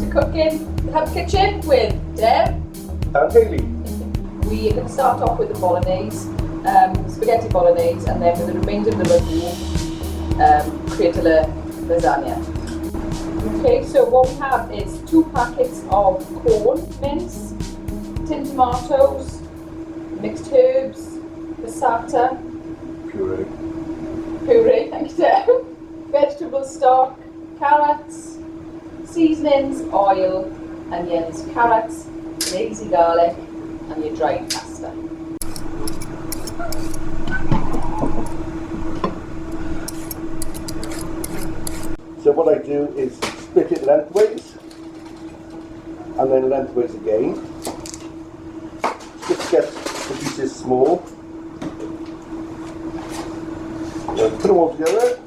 to cooking Hub Kitchen with Deb and Hayley. We are going to start off with the bolognese, spaghetti bolognese, and then with the remainder of the ragu, create a lasagna. Okay, so what we have is 2 packets of corn mince, tin tomatoes, mixed herbs, passata, puree, thank you, Deb, vegetable stock, carrots, seasonings, oil, onions, carrots, lazy garlic, and your dried pasta. So what I do is split it lengthways, and then lengthways again. Just get the pieces small. Put them all together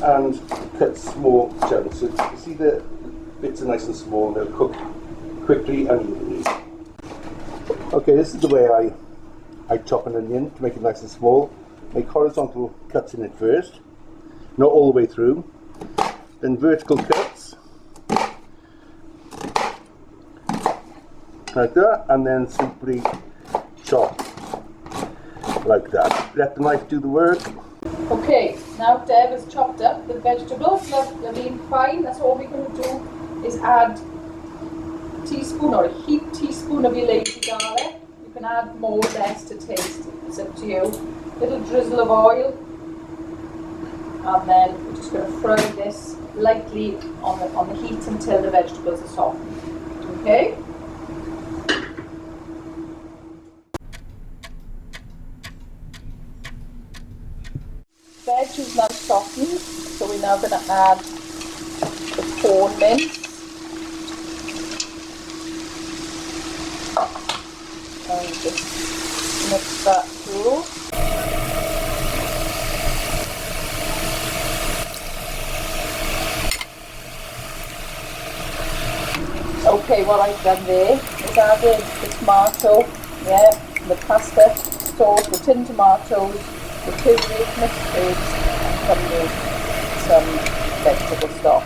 and cut small chunks. So you see the bits are nice and small, and they'll cook quickly and evenly. Okay, this is the way I chop an onion to make it nice and small. Make horizontal cuts in it first, not all the way through. Then vertical cuts, like that, and then simply chop like that. Let the knife do the work. Okay, now Deb has chopped up the vegetables, lovely and fine. That's all we're going to do is add a teaspoon or a heaped teaspoon of your lazy garlic. You can add more or less to taste, it's up to you. Little drizzle of oil, and then we're just going to fry this lightly on the heat until the vegetables are soft. Okay? Veg is now softened, so we're now going to add the corn mince. And just mix that through. Okay, what I've done there is added the tomato, the pasta sauce, the tin tomatoes, the turmeric, mixed herbs, and some vegetable stock.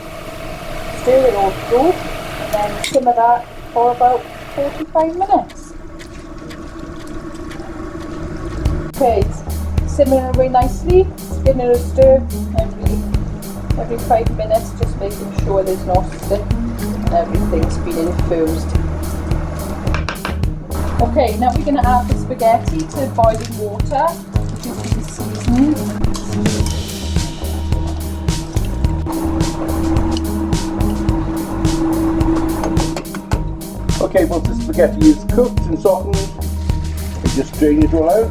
Stir it all through and then simmer that for about 45 minutes. Okay, it's simmering away nicely. Just giving it a stir every 5 minutes, just making sure there's no stick and everything's been infused. Okay, now we're going to add the spaghetti to boiling water, which is being seasoned. Okay, once the spaghetti is cooked and softened, you just drain it all out.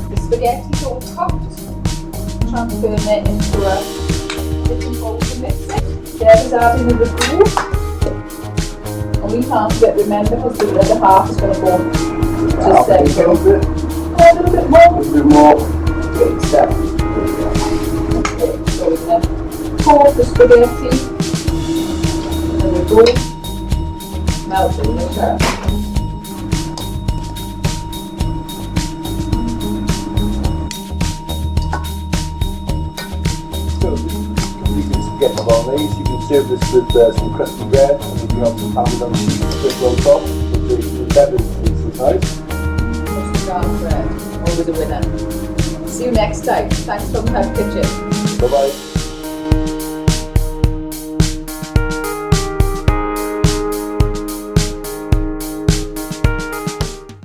The spaghetti is all cooked. Transferring it into a different bowl to mix it. Deb is adding the ragu. And we half it, remember, because the other half is going to go just there. A little bit more. A little bit more. Great stuff. Okay, so we're going to pour the spaghetti. And the ragu. Melt it in the curd. So this is completely spaghetti bolognese. You can serve this with some crusty bread, and you can have some Parmesan cheese with on top. The bread is nice. Mustard garlic bread, always a winner. See you next time. Thanks from Hub Kitchen. Bye bye.